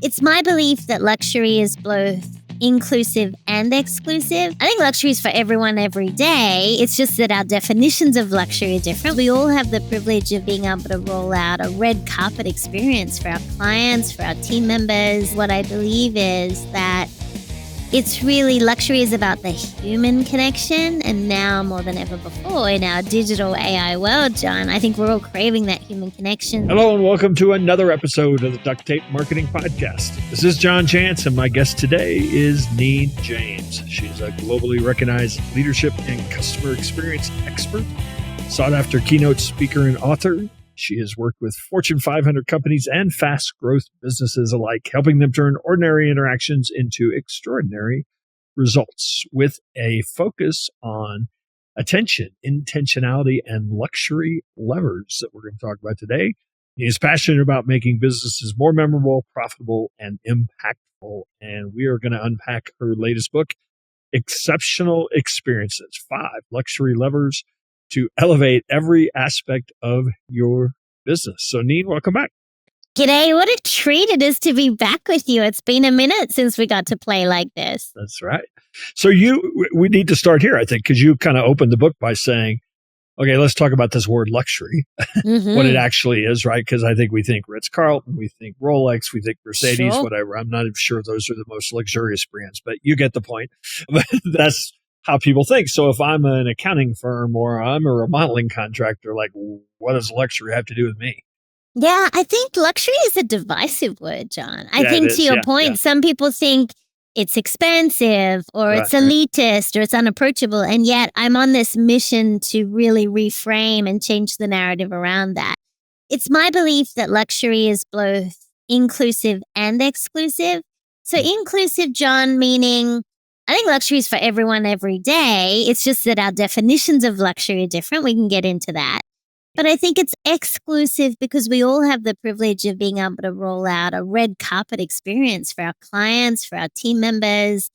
It's my belief that luxury is both inclusive and exclusive. I think luxury is for everyone every day. It's just that our definitions of luxury are different. We all have the privilege of being able to roll out a red carpet experience for our clients, for our team members. What I believe is that it's really luxury is about the human connection. And now more than ever before in our digital AI world, John, I think we're all craving that human connection. Hello and welcome to another episode of the Duct Tape Marketing Podcast. This is John Jantsch and my guest today is Neen James. She's a globally recognized leadership and customer experience expert, sought after keynote speaker and author. She has worked with Fortune 500 companies and fast growth businesses alike, helping them turn ordinary interactions into extraordinary results with a focus on attention, intentionality, and luxury levers that we're going to talk about today. He is passionate about making businesses more memorable, profitable, and impactful. And we are going to unpack her latest book, Exceptional Experiences, 5 Luxury Levers to Elevate Every Aspect of Your Business. So, Neen, welcome back. G'day, what a treat it is to be back with you. It's been a minute since we got to play like this. That's right. So we need to start here, I think, because you kind of opened the book by saying, okay, let's talk about this word luxury, what it actually is, right? Because I think we think Ritz-Carlton, we think Rolex, we think Mercedes, whatever. I'm not even sure those are the most luxurious brands, but you get the point. But that's how people think. So if I'm an accounting firm or I'm a remodeling contractor, like, what does luxury have to do with me? Yeah, I think luxury is a divisive word, John. I think to your point, some people think it's expensive or it's elitist or it's unapproachable. And yet I'm on this mission to really reframe and change the narrative around that. It's my belief that luxury is both inclusive and exclusive. So inclusive, John, meaning I think luxury is for everyone every day. It's just that our definitions of luxury are different. We can get into that. But I think it's exclusive because we all have the privilege of being able to roll out a red carpet experience for our clients, for our team members.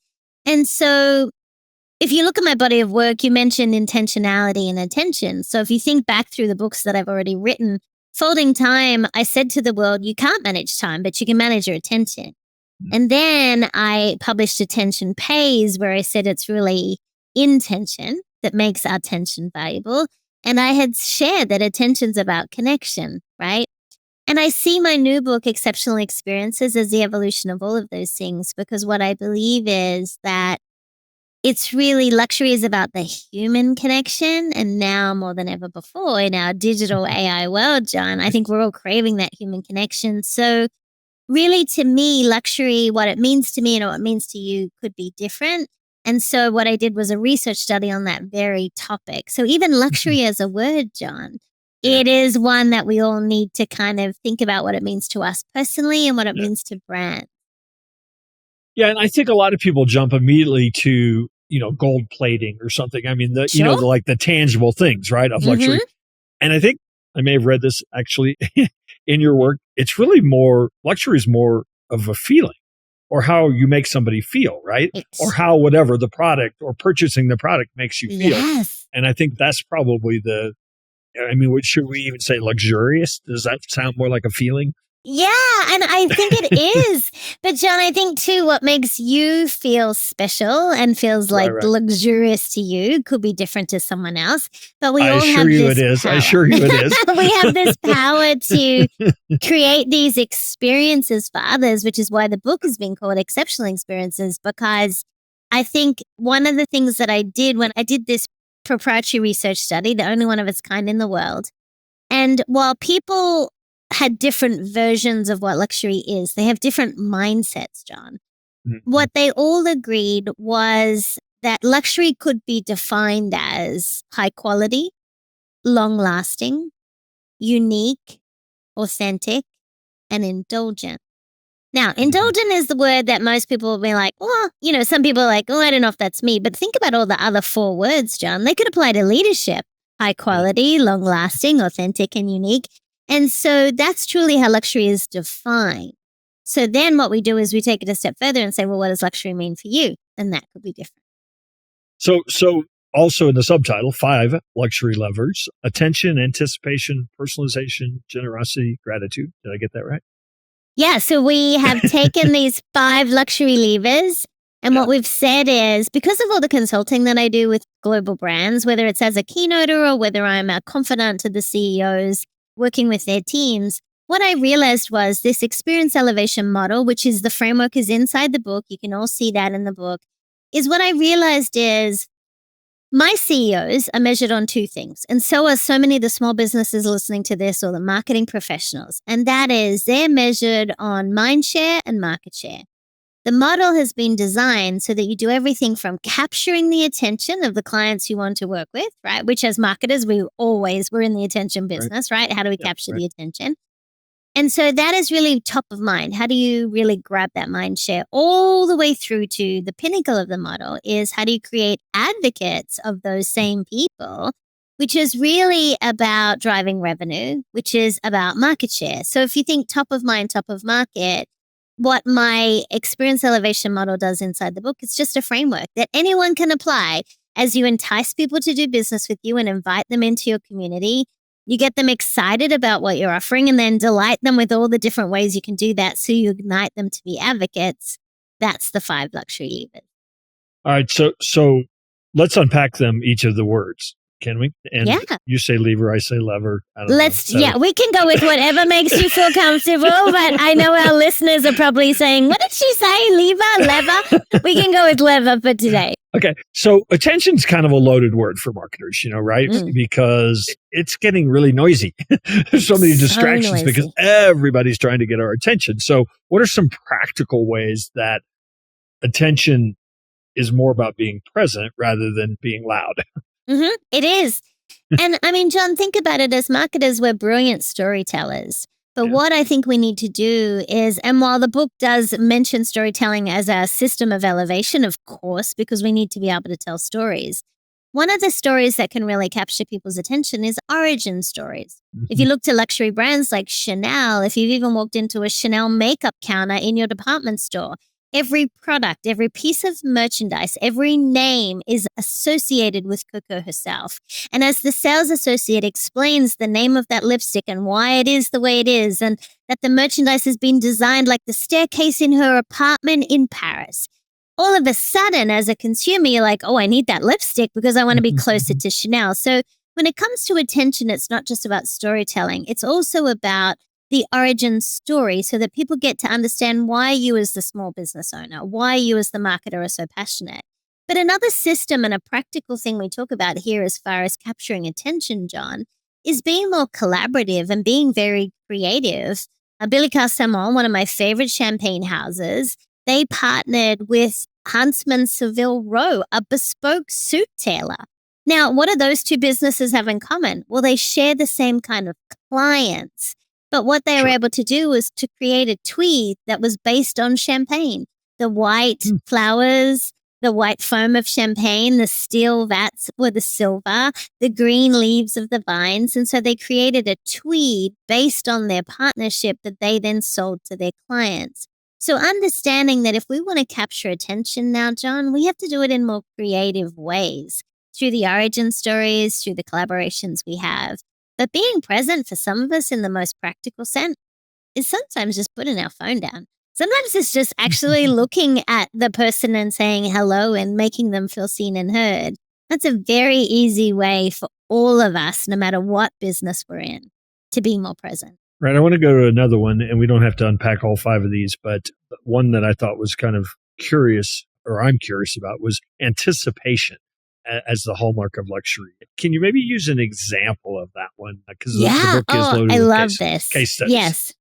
And so if you look at my body of work, you mentioned intentionality and attention. So if you think back through the books that I've already written, Folding Time, I said to the world, you can't manage time, but you can manage your attention. And then I published Attention Pays, where I said it's really intention that makes our attention valuable. And I had shared that attention's about connection, right? And I see my new book, Exceptional Experiences, as the evolution of all of those things, because what I believe is that it's really luxury is about the human connection. And now more than ever before in our digital AI world, John, I think we're all craving that human connection. So really, to me, luxury, what it means to me and what it means to you could be different. And so what I did was a research study on that very topic. So even luxury as a word, John, it is one that we all need to kind of think about what it means to us personally and what it means to brands. Yeah, and I think a lot of people jump immediately to, gold plating or something. I mean, like the tangible things, right, of luxury. And I think I may have read this actually in your work. It's really more, luxury is more of a feeling or how you make somebody feel, right? Or how whatever the product or purchasing the product makes you feel. Yes. And I think that's probably should we even say luxurious? Does that sound more like a feeling? Yeah, and I think it is. But John, I think too, what makes you feel special and feels like luxurious to you could be different to someone else. But we all have this power. I assure you it is. We have this power to create these experiences for others, which is why the book has been called Exceptional Experiences, because I think one of the things that I did when I did this proprietary research study, the only one of its kind in the world, and while people had different versions of what luxury is, they have different mindsets, John. What they all agreed was that luxury could be defined as high quality, long lasting, unique, authentic, and indulgent. Now, indulgent is the word that most people will be like, well, some people are like, oh, I don't know if that's me. But think about all the other 4 words, John. They could apply to leadership: high quality, long lasting, authentic, and unique. And so that's truly how luxury is defined. So then what we do is we take it a step further and say, well, what does luxury mean for you? And that could be different. So also in the subtitle, 5 luxury levers: attention, anticipation, personalization, generosity, gratitude. Did I get that right? Yeah, so we have taken these 5 luxury levers, and what we've said is, because of all the consulting that I do with global brands, whether it's as a keynoter or whether I'm a confidant to the CEOs working with their teams, what I realized was this experience elevation model, which is the framework is inside the book. You can all see that in the book. Is what I realized is my CEOs are measured on 2 things, and so are so many of the small businesses listening to this or the marketing professionals, and that is they're measured on mind share and market share. The model has been designed so that you do everything from capturing the attention of the clients you want to work with, right? Which as marketers, we're in the attention business, right? How do we capture the attention? And so that is really top of mind. How do you really grab that mind share? All the way through to the pinnacle of the model is how do you create advocates of those same people, which is really about driving revenue, which is about market share. So if you think top of mind, top of market, what my experience elevation model does inside the book, it's just a framework that anyone can apply as you entice people to do business with you and invite them into your community. You get them excited about what you're offering and then delight them with all the different ways you can do that so you ignite them to be advocates. That's the 5 luxury levers. All right. So let's unpack them, each of the words. Can we? And you say lever, I say lever. We can go with whatever makes you feel comfortable, but I know our listeners are probably saying, what did she say? Lever? We can go with lever for today. Okay. So attention's kind of a loaded word for marketers, right? Because it's getting really noisy. There's so many distractions because everybody's trying to get our attention. So what are some practical ways that attention is more about being present rather than being loud? It is. And I mean, John, think about it. As marketers, we're brilliant storytellers. But what I think we need to do is, and while the book does mention storytelling as a system of elevation, of course, because we need to be able to tell stories, one of the stories that can really capture people's attention is origin stories. If you look to luxury brands like Chanel, if you've even walked into a Chanel makeup counter in your department store, every product, every piece of merchandise, every name is associated with Coco herself. And as the sales associate explains the name of that lipstick and why it is the way it is, and that the merchandise has been designed like the staircase in her apartment in Paris, all of a sudden, as a consumer, you're like, oh, I need that lipstick because I want to be closer to Chanel. So when it comes to attention, it's not just about storytelling. It's also about the origin story so that people get to understand why you as the small business owner, why you as the marketer are so passionate. But another system and a practical thing we talk about here as far as capturing attention, John, is being more collaborative and being very creative. Billy Castamont, one of my favorite champagne houses, they partnered with Huntsman Savile Row, a bespoke suit tailor. Now, what do those 2 businesses have in common? Well, they share the same kind of clients. But what they were able to do was to create a tweed that was based on champagne. The white flowers, the white foam of champagne, the steel vats were the silver, the green leaves of the vines. And so they created a tweed based on their partnership that they then sold to their clients. So understanding that if we want to capture attention now, John, we have to do it in more creative ways through the origin stories, through the collaborations we have. But being present for some of us in the most practical sense is sometimes just putting our phone down. Sometimes it's just actually looking at the person and saying hello and making them feel seen and heard. That's a very easy way for all of us, no matter what business we're in, to be more present. Right. I want to go to another one, and we don't have to unpack all 5 of these, but one that I thought was kind of curious, or I'm curious about, was anticipation as the hallmark of luxury. Can you maybe use an example of that one? Because the book is loaded with case studies. Yes.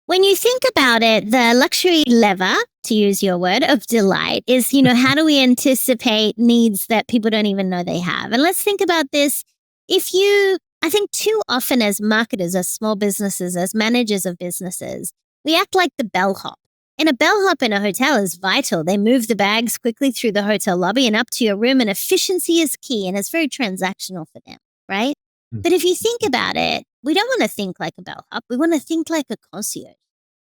When you think about it, the luxury lever, to use your word, of delight is, how do we anticipate needs that people don't even know they have? And let's think about this. I think too often as marketers, as small businesses, as managers of businesses, we act like the bellhop. And a bellhop in a hotel is vital. They move the bags quickly through the hotel lobby and up to your room, and efficiency is key, and it's very transactional for them, right? But if you think about it, we don't want to think like a bellhop. We want to think like a concierge,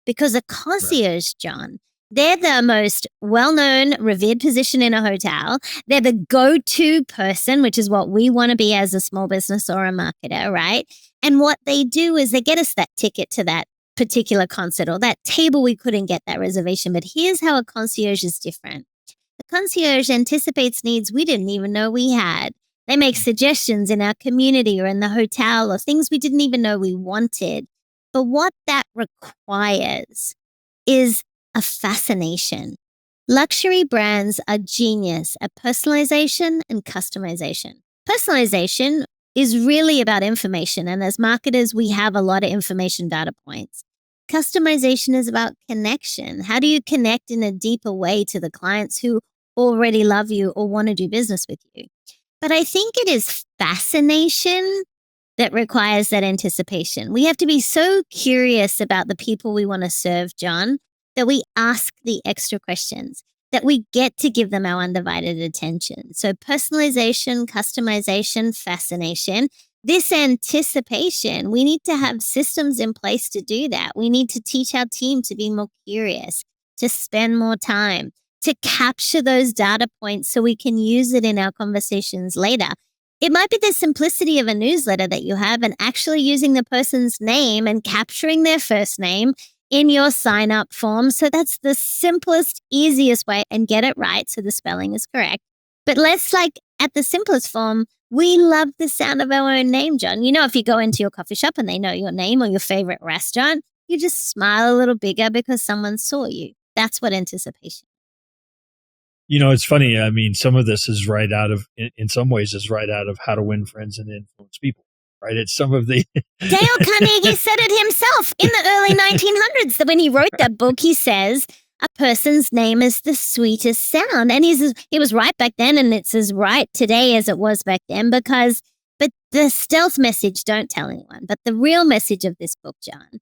because a concierge, John, they're the most well-known, revered position in a hotel. They're the go-to person, which is what we want to be as a small business or a marketer, right? And what they do is they get us that ticket to that particular concert or that table we couldn't get that reservation. But here's how a concierge is different. The concierge anticipates needs we didn't even know we had. They make suggestions in our community or in the hotel or things we didn't even know we wanted. But what that requires is a fascination. Luxury brands are genius at personalization and customization. Personalization is really about information. And as marketers, we have a lot of information data points. Customization is about connection. How do you connect in a deeper way to the clients who already love you or want to do business with you? But I think it is fascination that requires that anticipation. We have to be so curious about the people we want to serve, John, that we ask the extra questions, that we get to give them our undivided attention. So personalization, customization, fascination, this anticipation, we need to have systems in place to do that. We need to teach our team to be more curious, to spend more time, to capture those data points so we can use it in our conversations later. It might be the simplicity of a newsletter that you have and actually using the person's name and capturing their first name in your sign up form. So that's the simplest, easiest way, and get it right so the spelling is correct. But let's at the simplest form, we love the sound of our own name, John. You know, if you go into your coffee shop and they know your name or your favorite restaurant, you just smile a little bigger because someone saw you. That's what anticipation. It's funny. I mean, some of this is right out of, in some ways, is right out of How to Win Friends and Influence People, right? It's some of the... Dale Carnegie said it himself in the early 1900s. That when he wrote that book, he says, a person's name is the sweetest sound. And he was right back then, and it's as right today as it was back then but the stealth message, don't tell anyone. But the real message of this book, John,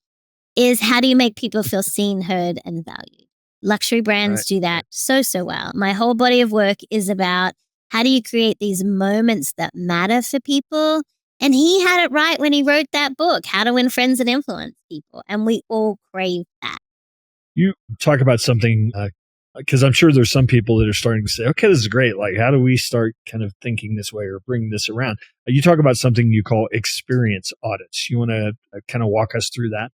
is how do you make people feel seen, heard, and valued? Luxury brands do that so well. My whole body of work is about how do you create these moments that matter for people? And he had it right when he wrote that book, How to Win Friends and Influence People. And we all crave that. You talk about something, because I'm sure there's some people that are starting to say, okay, this is great. Like, how do we start kind of thinking this way or bringing this around? You talk about something you call experience audits. You want to kind of walk us through that?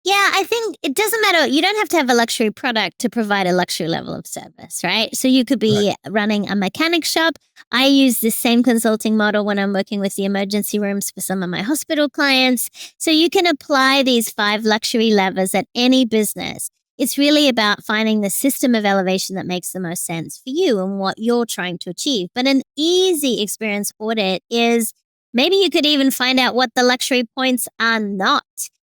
Yeah, I think it doesn't matter. You don't have to have a luxury product to provide a luxury level of service, right? So you could be running a mechanic shop. I use this same consulting model when I'm working with the emergency rooms for some of my hospital clients. So you can apply these 5 luxury levers at any business. It's really about finding the system of elevation that makes the most sense for you and what you're trying to achieve. But an easy experience audit is maybe you could even find out what the luxury points are not.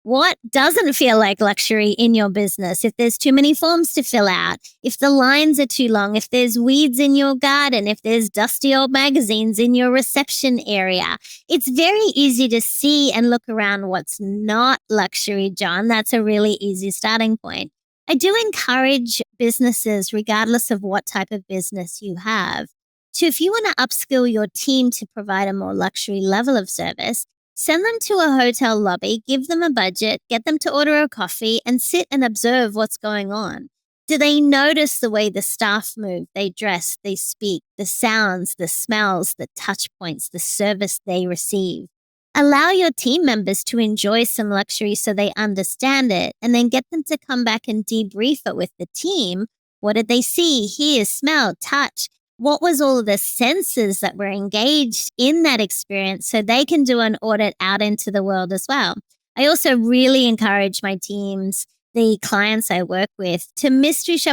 What doesn't feel like luxury in your business? If there's too many forms to fill out, if the lines are too long, if there's weeds in your garden, if there's dusty old magazines in your reception area, it's very easy to see and look around what's not luxury, John. That's a really easy starting point. I do encourage businesses, regardless of what type of business you have, to, if you want to upskill your team to provide a more luxury level of service, send them to a hotel lobby, give them a budget, get them to order a coffee, and sit and observe what's going on. Do they notice the way the staff move, they dress, they speak, the sounds, the smells, the touch points, the service they receive? Allow your team members to enjoy some luxury so they understand it, and then get them to come back and debrief it with the team. What did they see, hear, smell, touch? What was all of the senses that were engaged in that experience so they can do an audit out into the world as well? I also really encourage my teams, the clients I work with, to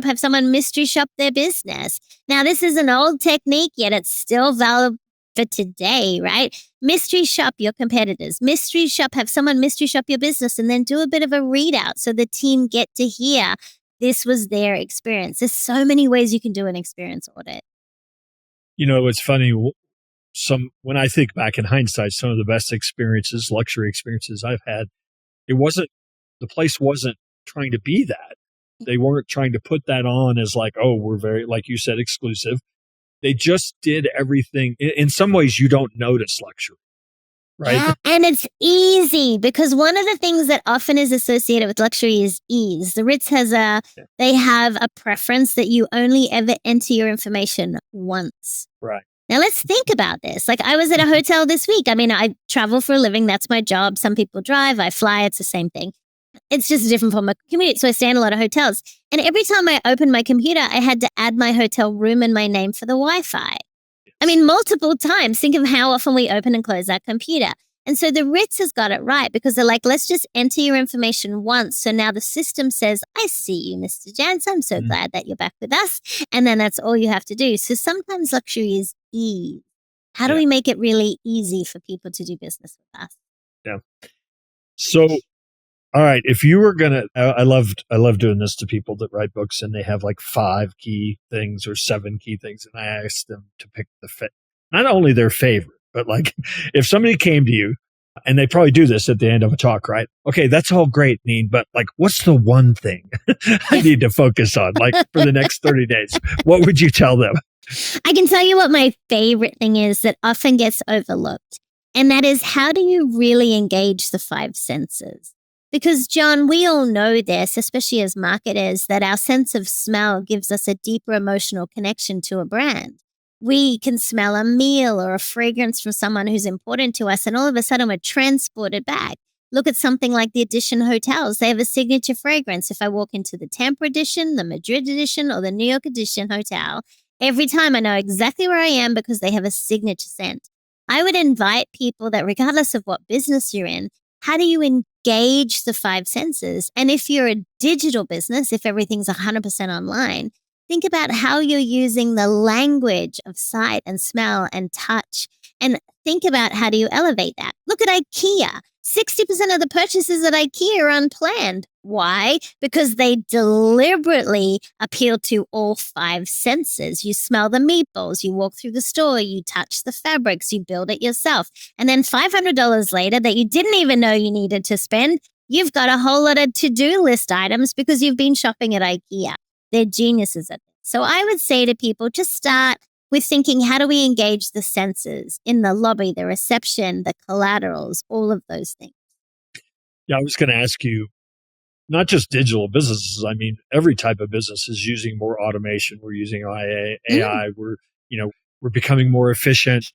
have someone mystery shop their business. Now, this is an old technique, yet it's still valid for today, right? Mystery shop your competitors. Have someone mystery shop your business and then do a bit of a readout so the team get to hear this was their experience. There's so many ways you can do an experience audit. It's funny. When I think back in hindsight, some of the best experiences, luxury experiences I've had, the place wasn't trying to be that. They weren't trying to put that on as like, oh, we're very, like you said, exclusive. They just did everything. In some ways, you don't notice luxury, right? Yeah, and it's easy because one of the things that often is associated with luxury is ease. The Ritz they have a preference that you only ever enter your information once. Right. Now let's think about this. Like, I was at a hotel this week. I mean, I travel for a living. That's my job. Some people drive, I fly. It's the same thing. It's just a different form of commute. So I stay in a lot of hotels. And every time I opened my computer, I had to add my hotel room and my name for the Wi-Fi. I mean, multiple times. Think of how often we open and close our computer. And so the Ritz has got it right because they're like, let's just enter your information once. So now the system says, I see you, Mr. Jantsch. I'm so glad that you're back with us. And then that's all you have to do. So sometimes luxury is ease. How do we make it really easy for people to do business with us? Yeah. So, all right, if you were going to, I love doing this to people that write books and they have like 5 key things or 7 key things. And I ask them to pick not only their favorite, but like if somebody came to you and they probably do this at the end of a talk, right? Okay, that's all great, Neen, but like, what's the one thing I need to focus on like for the next 30 days? What would you tell them? I can tell you what my favorite thing is that often gets overlooked. And that is, how do you really engage the 5 senses? Because, John, we all know this, especially as marketers, that our sense of smell gives us a deeper emotional connection to a brand. We can smell a meal or a fragrance from someone who's important to us, and all of a sudden we're transported back. Look at something like the Edition hotels. They have a signature fragrance. If I walk into the Tampa Edition, the Madrid Edition, or the New York Edition hotel, every time I know exactly where I am because they have a signature scent. I would invite people that regardless of what business you're in, how do you engage the 5 senses? And if you're a digital business, if everything's 100% online, think about how you're using the language of sight and smell and touch. And think about how do you elevate that? Look at IKEA. 60% of the purchases at IKEA are unplanned. Why? Because they deliberately appeal to all 5 senses. You smell the meatballs, you walk through the store, you touch the fabrics, you build it yourself. And then $500 later that you didn't even know you needed to spend, you've got a whole lot of to-do list items because you've been shopping at IKEA. They're geniuses at this. So I would say to people, just start with thinking, how do we engage the senses in the lobby, the reception, the collaterals, all of those things? Yeah, I was going to ask you, not just digital businesses. I mean, every type of business is using more automation. We're using AI. We're becoming more efficient.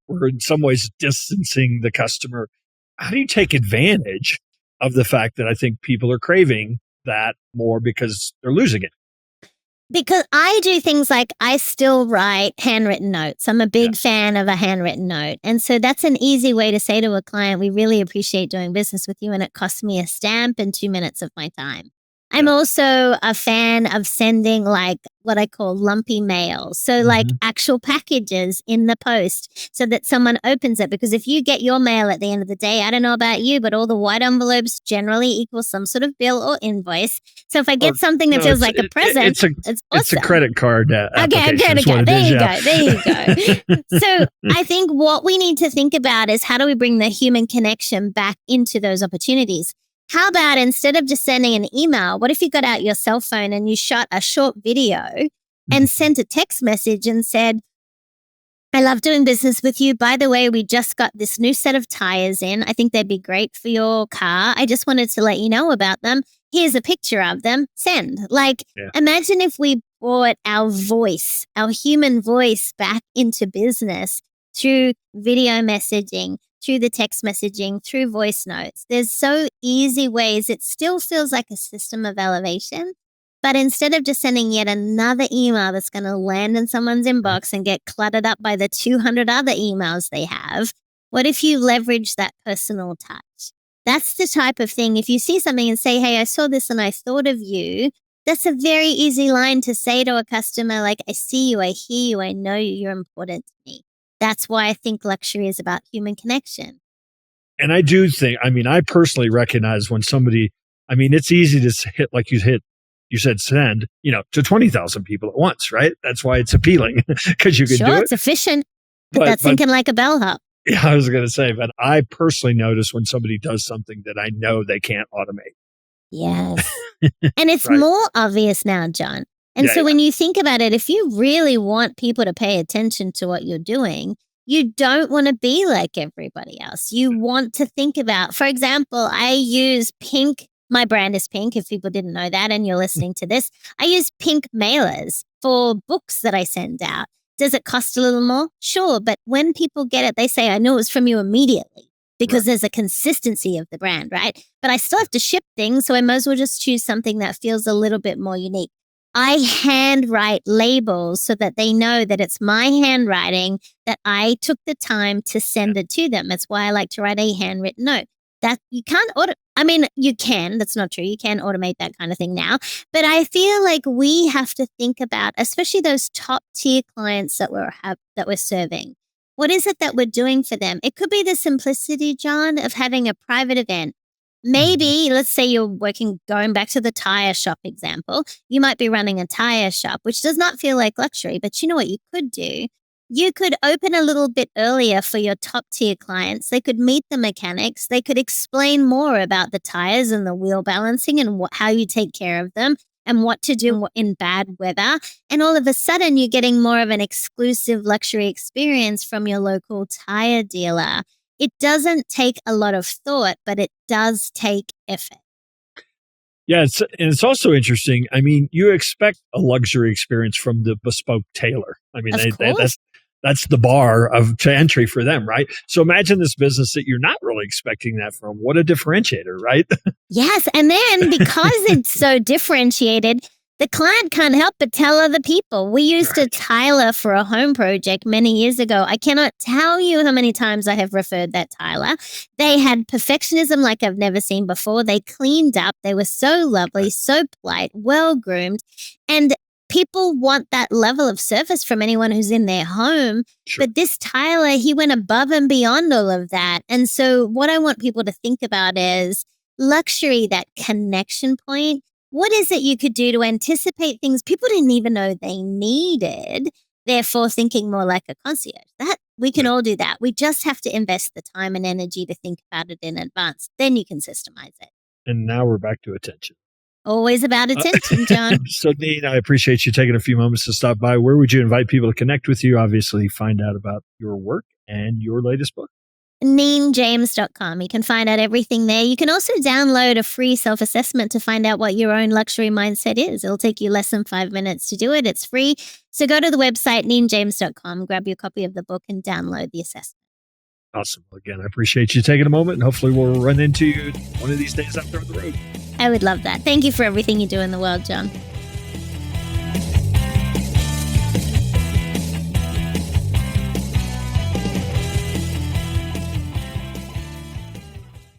We're in some ways distancing the customer. How do you take advantage of the fact that I think people are craving that more because they're losing it? Because I do things like I still write handwritten notes. I'm a big fan of a handwritten note. And so that's an easy way to say to a client, we really appreciate doing business with you. And it costs me a stamp and 2 minutes of my time. I'm also a fan of sending like what I call lumpy mail. So like actual packages in the post so that someone opens it. Because if you get your mail at the end of the day, I don't know about you, but all the white envelopes generally equal some sort of bill or invoice. So if I get something that feels like a present, it's awesome. It's a credit card application. Okay. There you go. So I think what we need to think about is how do we bring the human connection back into those opportunities? How about instead of just sending an email, what if you got out your cell phone and you shot a short video and sent a text message and said, I love doing business with you. By the way, we just got this new set of tires in. I think they'd be great for your car. I just wanted to let you know about them. Here's a picture of them. Send. Imagine if we brought our voice, our human voice back into business through video messaging, through the text messaging, through voice notes. There's so easy ways. It still feels like a system of elevation. But instead of just sending yet another email that's going to land in someone's inbox and get cluttered up by the 200 other emails they have, what if you leverage that personal touch? That's the type of thing. If you see something and say, hey, I saw this and I thought of you, that's a very easy line to say to a customer, like, I see you, I hear you, I know you, you're important to me. That's why I think luxury is about human connection. And I do think, I personally recognize when somebody, it's easy to hit, like you said, send, to 20,000 people at once, right? That's why it's appealing because you can do it. It's efficient. But that's thinking like a bellhop. Yeah, I was going to say, but I personally notice when somebody does something that I know they can't automate. Yes. And it's more obvious now, John. And when you think about it, if you really want people to pay attention to what you're doing, you don't want to be like everybody else. You want to think about, for example, I use pink. My brand is pink, if people didn't know that and you're listening to this. I use pink mailers for books that I send out. Does it cost a little more? Sure. But when people get it, they say, I knew it was from you immediately because there's a consistency of the brand, right? But I still have to ship things, so I might as well just choose something that feels a little bit more unique. I handwrite labels so that they know that it's my handwriting, that I took the time to send it to them. That's why I like to write a handwritten note. That you can't you can, that's not true. You can automate that kind of thing now. But I feel like we have to think about, especially those top tier clients that we're serving. What is it that we're doing for them? It could be the simplicity, John, of having a private event. Maybe, let's say you're going back to the tire shop example, you might be running a tire shop, which does not feel like luxury, but you know what you could do? You could open a little bit earlier for your top tier clients. They could meet the mechanics. They could explain more about the tires and the wheel balancing and how you take care of them and what to do in bad weather. And all of a sudden, you're getting more of an exclusive luxury experience from your local tire dealer. It doesn't take a lot of thought, but it does take effort. Yeah, it's also interesting. I mean, you expect a luxury experience from the bespoke tailor. I mean, that's the bar to entry for them, right? So imagine this business that you're not really expecting that from. What a differentiator, right? Yes, and then because it's so differentiated, the client can't help but tell other people. We used a tiler for a home project many years ago. I cannot tell you how many times I have referred that tiler. They had perfectionism like I've never seen before. They cleaned up. They were so lovely, so polite, well-groomed. And people want that level of service from anyone who's in their home. Sure. But this tiler, he went above and beyond all of that. And so what I want people to think about is luxury, that connection point. What is it you could do to anticipate things people didn't even know they needed, therefore thinking more like a concierge? That we can all do that. We just have to invest the time and energy to think about it in advance. Then you can systemize it. And now we're back to attention. Always about attention, John. So, Neen, I appreciate you taking a few moments to stop by. Where would you invite people to connect with you? Obviously, find out about your work and your latest book. NeenJames.com. You can find out everything there. You can also download a free self-assessment to find out what your own luxury mindset is. It'll take you less than 5 minutes to do it. It's free. So go to the website, NeenJames.com, grab your copy of the book and download the assessment. Awesome. Again, I appreciate you taking a moment, and hopefully we'll run into you one of these days out there on the road. I would love that. Thank you for everything you do in the world, John.